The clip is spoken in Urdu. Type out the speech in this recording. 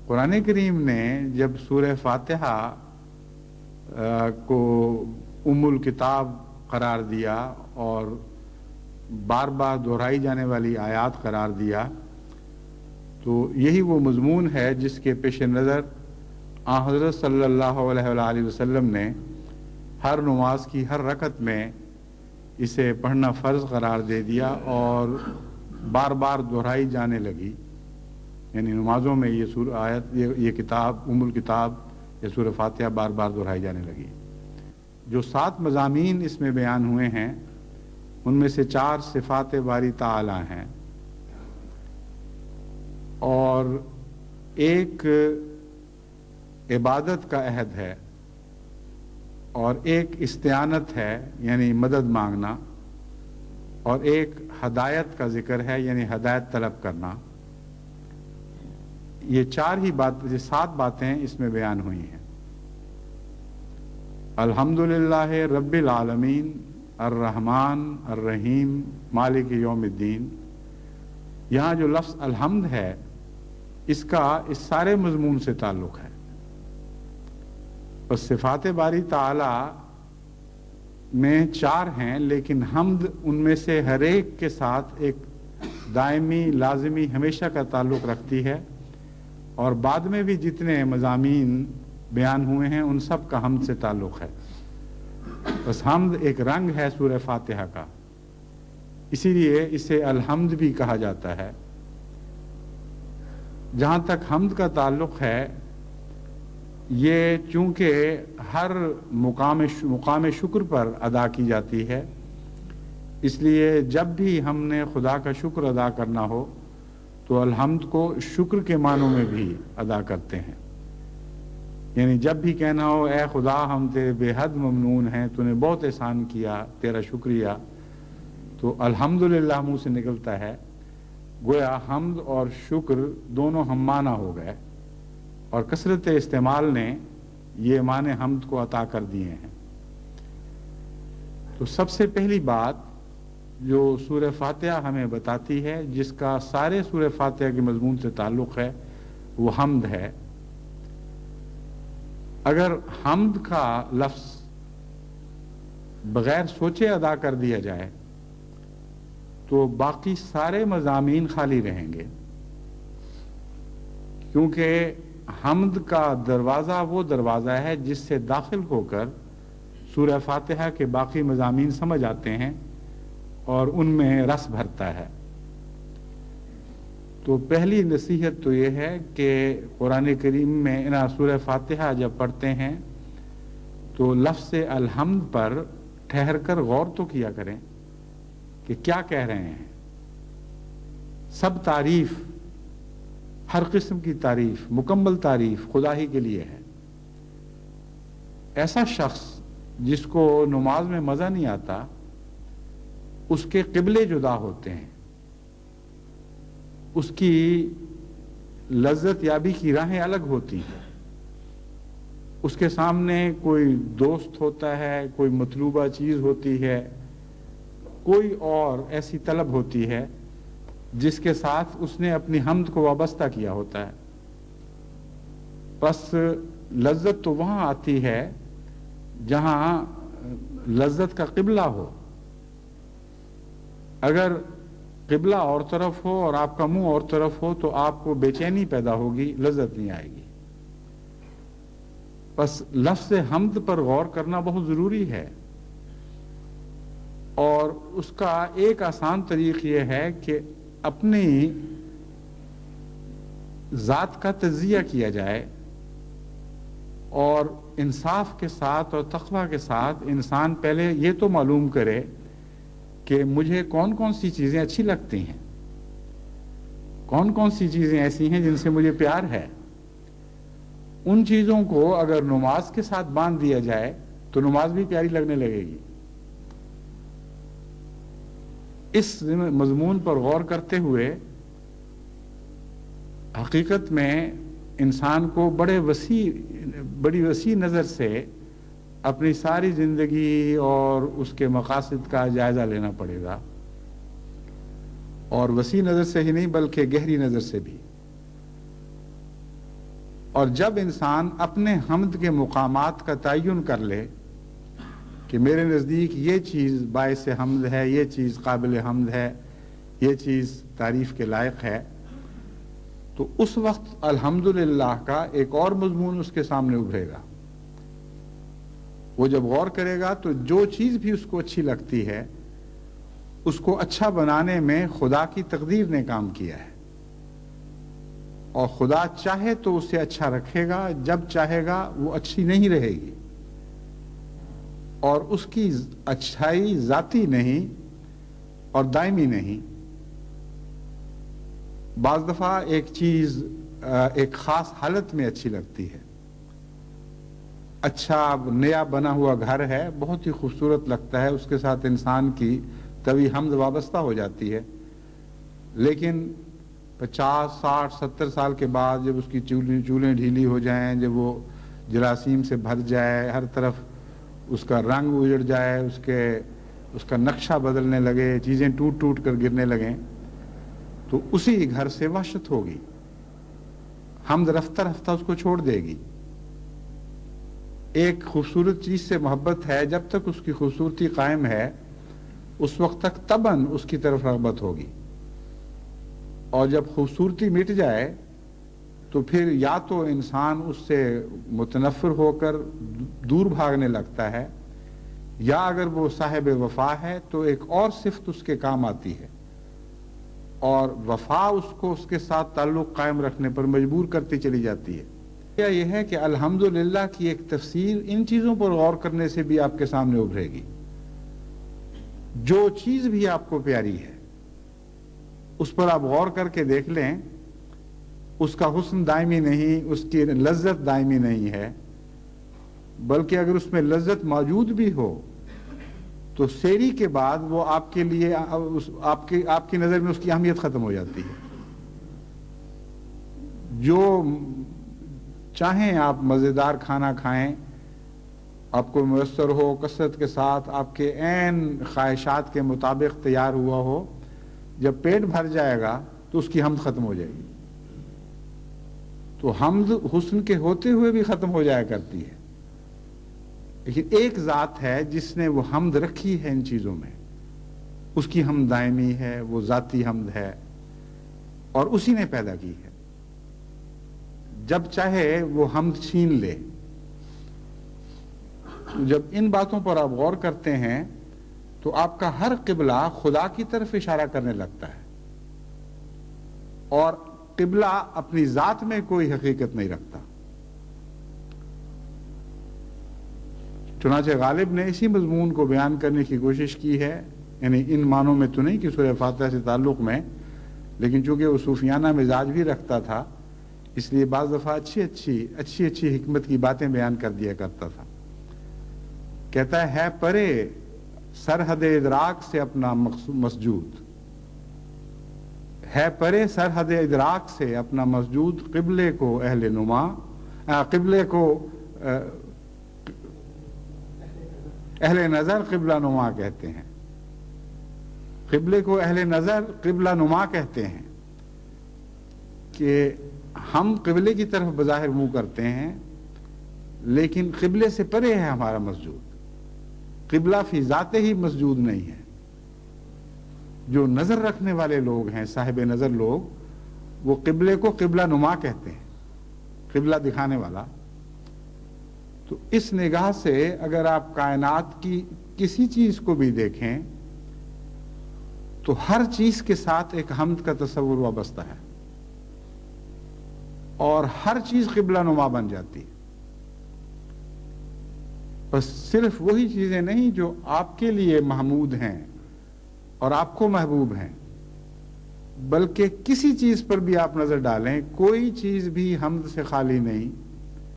قرآن کریم نے جب سورہ فاتحہ کو ام الکتاب قرار دیا اور بار بار دہرائی جانے والی آیات قرار دیا تو یہی وہ مضمون ہے جس کے پیش نظر حضرت صلی اللہ علیہ وآلہ وسلم نے ہر نماز کی ہر رکعت میں اسے پڑھنا فرض قرار دے دیا اور بار بار دہرائی جانے لگی، یعنی نمازوں میں یہ کتاب ام الکتاب یا سورہ فاتحہ بار بار دہرائی جانے لگی۔ جو 7 مضامین اس میں بیان ہوئے ہیں ان میں سے 4 صفات باری تعالی ہیں اور ایک عبادت کا عہد ہے اور ایک استعانت ہے یعنی مدد مانگنا، اور ایک ہدایت کا ذکر ہے یعنی ہدایت طلب کرنا۔ یہ 7 باتیں اس میں بیان ہوئی ہیں۔ الحمدللہ رب العالمین الرحمن الرحیم مالک یوم الدین، یہاں جو لفظ الحمد ہے اس کا اس سارے مضمون سے تعلق ہے۔ اور صفات باری تعالی میں 4 ہیں، لیکن حمد ان میں سے ہر ایک کے ساتھ ایک دائمی لازمی ہمیشہ کا تعلق رکھتی ہے، اور بعد میں بھی جتنے مضامین بیان ہوئے ہیں ان سب کا حمد سے تعلق ہے۔ بس حمد ایک رنگ ہے سورہ فاتحہ کا، اسی لیے اسے الحمد بھی کہا جاتا ہے۔ جہاں تک حمد کا تعلق ہے، یہ چونکہ ہر مقام شکر پر ادا کی جاتی ہے، اس لیے جب بھی ہم نے خدا کا شکر ادا کرنا ہو تو الحمد کو شکر کے معنوں میں بھی ادا کرتے ہیں۔ یعنی جب بھی کہنا ہو اے خدا ہم تیرے بے حد ممنون ہیں، تو نے بہت احسان کیا، تیرا شکریہ، تو الحمدللہ منہ سے نکلتا ہے، گویا حمد اور شکر دونوں ہم معنی ہو گئے، اور کثرت استعمال نے یہ معنی حمد کو عطا کر دیے ہیں۔ تو سب سے پہلی بات جو سورہ فاتحہ ہمیں بتاتی ہے، جس کا سارے سورہ فاتحہ کے مضمون سے تعلق ہے، وہ حمد ہے۔ اگر حمد کا لفظ بغیر سوچے ادا کر دیا جائے تو باقی سارے مضامین خالی رہیں گے، کیونکہ حمد کا دروازہ وہ دروازہ ہے جس سے داخل ہو کر سورہ فاتحہ کے باقی مضامین سمجھ آتے ہیں اور ان میں رس بھرتا ہے۔ تو پہلی نصیحت تو یہ ہے کہ قرآن کریم میں سورہ فاتحہ جب پڑھتے ہیں تو لفظ الحمد پر ٹھہر کر غور تو کیا کریں کہ کیا کہہ رہے ہیں۔ سب تعریف، ہر قسم کی تعریف، مکمل تعریف خدا ہی کے لیے ہے۔ ایسا شخص جس کو نماز میں مزہ نہیں آتا، اس کے قبلے جدا ہوتے ہیں، اس کی لذت یابی کی راہیں الگ ہوتی ہیں۔ اس کے سامنے کوئی دوست ہوتا ہے، کوئی مطلوبہ چیز ہوتی ہے، کوئی اور ایسی طلب ہوتی ہے جس کے ساتھ اس نے اپنی حمد کو وابستہ کیا ہوتا ہے۔ بس لذت تو وہاں آتی ہے جہاں لذت کا قبلہ ہو۔ اگر قبلہ اور طرف ہو اور آپ کا منہ اور طرف ہو تو آپ کو بے چینی پیدا ہوگی، لذت نہیں آئے گی۔ بس لفظ حمد پر غور کرنا بہت ضروری ہے، اور اس کا ایک آسان طریق یہ ہے کہ اپنی ذات کا تجزیہ کیا جائے، اور انصاف کے ساتھ اور تقوی کے ساتھ انسان پہلے یہ تو معلوم کرے کہ مجھے کون کون سی چیزیں اچھی لگتی ہیں، کون کون سی چیزیں ایسی ہیں جن سے مجھے پیار ہے۔ ان چیزوں کو اگر نماز کے ساتھ باندھ دیا جائے تو نماز بھی پیاری لگنے لگے گی۔ اس مضمون پر غور کرتے ہوئے حقیقت میں انسان کو بڑی وسیع نظر سے اپنی ساری زندگی اور اس کے مقاصد کا جائزہ لینا پڑے گا، اور وسیع نظر سے ہی نہیں بلکہ گہری نظر سے بھی۔ اور جب انسان اپنے حمد کے مقامات کا تعین کر لے کہ میرے نزدیک یہ چیز باعث حمد ہے، یہ چیز قابل حمد ہے، یہ چیز تعریف کے لائق ہے، تو اس وقت الحمدللہ کا ایک اور مضمون اس کے سامنے ابھرے گا۔ وہ جب غور کرے گا تو جو چیز بھی اس کو اچھی لگتی ہے اس کو اچھا بنانے میں خدا کی تقدیر نے کام کیا ہے، اور خدا چاہے تو اسے اچھا رکھے گا، جب چاہے گا وہ اچھی نہیں رہے گی، اور اس کی اچھائی ذاتی نہیں اور دائمی نہیں۔ بعض دفعہ ایک چیز ایک خاص حالت میں اچھی لگتی ہے، اچھا نیا بنا ہوا گھر ہے، بہت ہی خوبصورت لگتا ہے، اس کے ساتھ انسان کی طویل حمد وابستہ ہو جاتی ہے، لیکن 50 60 70 سال کے بعد جب اس کی چولیں ڈھیلی ہو جائیں، جب وہ جراثیم سے بھر جائے، ہر طرف اس کا رنگ اجڑ جائے، اس کا نقشہ بدلنے لگے، چیزیں ٹوٹ ٹوٹ کر گرنے لگیں، تو اسی گھر سے وحشت ہوگی، حمد رفتہ رفتہ اس کو چھوڑ دے گی۔ ایک خوبصورت چیز سے محبت ہے، جب تک اس کی خوبصورتی قائم ہے اس وقت تک طبعاً اس کی طرف رغبت ہوگی، اور جب خوبصورتی مٹ جائے تو پھر یا تو انسان اس سے متنفر ہو کر دور بھاگنے لگتا ہے، یا اگر وہ صاحب وفا ہے تو ایک اور صفت اس کے کام آتی ہے، اور وفا اس کو اس کے ساتھ تعلق قائم رکھنے پر مجبور کرتی چلی جاتی ہے۔ یہ ہے کہ الحمدللہ کی ایک تفسیر ان چیزوں پر غور کرنے سے بھی آپ کے سامنے ابھرے گی۔ جو چیز بھی آپ کو پیاری ہے اس پر آپ غور کر کے دیکھ لیں، اس کا حسن دائمی نہیں، اس کی لذت دائمی نہیں ہے، بلکہ اگر اس میں لذت موجود بھی ہو تو سیری کے بعد وہ آپ کے لیے آپ کی نظر میں اس کی اہمیت ختم ہو جاتی ہے۔ جو چاہیں آپ مزیدار کھانا کھائیں، آپ کو میسر ہو، کثرت کے ساتھ آپ کے عین خواہشات کے مطابق تیار ہوا ہو، جب پیٹ بھر جائے گا تو اس کی حمد ختم ہو جائے گی۔ تو حمد حسن کے ہوتے ہوئے بھی ختم ہو جایا کرتی ہے، لیکن ایک ذات ہے جس نے وہ حمد رکھی ہے ان چیزوں میں، اس کی حمد دائمی ہے، وہ ذاتی حمد ہے، اور اسی نے پیدا کی ہے۔ جب چاہے وہ حمد چھین لے۔ جب ان باتوں پر آپ غور کرتے ہیں تو آپ کا ہر قبلہ خدا کی طرف اشارہ کرنے لگتا ہے، اور قبلہ اپنی ذات میں کوئی حقیقت نہیں رکھتا۔ چنانچہ غالب نے اسی مضمون کو بیان کرنے کی کوشش کی ہے، یعنی ان معنوں میں تو نہیں کہ سورہ فاتحہ سے تعلق میں، لیکن چونکہ وہ صوفیانہ مزاج بھی رکھتا تھا اس لیے بعض دفعہ اچھی حکمت کی باتیں بیان کر دیا کرتا تھا۔ کہتا ہے پرے سرحد ادراک سے اپنا مسجود، ہے پرے سرحد ادراک سے اپنا مسجود، قبلے کو اہل نما، قبلے کو اہل نظر قبلہ نما کہتے ہیں، قبلے کو اہل نظر قبلہ نما کہتے ہیں، کہ ہم قبلے کی طرف بظاہر منہ کرتے ہیں لیکن قبلے سے پرے ہے ہمارا مسجود، قبلہ فی ذات ہی مسجود نہیں ہے۔ جو نظر رکھنے والے لوگ ہیں، صاحب نظر لوگ، وہ قبلے کو قبلہ نما کہتے ہیں، قبلہ دکھانے والا۔ تو اس نگاہ سے اگر آپ کائنات کی کسی چیز کو بھی دیکھیں تو ہر چیز کے ساتھ ایک حمد کا تصور وابستہ ہے، اور ہر چیز قبلہ نما بن جاتی ہے۔ بس صرف وہی چیزیں نہیں جو آپ کے لیے محمود ہیں اور آپ کو محبوب ہیں، بلکہ کسی چیز پر بھی آپ نظر ڈالیں، کوئی چیز بھی حمد سے خالی نہیں،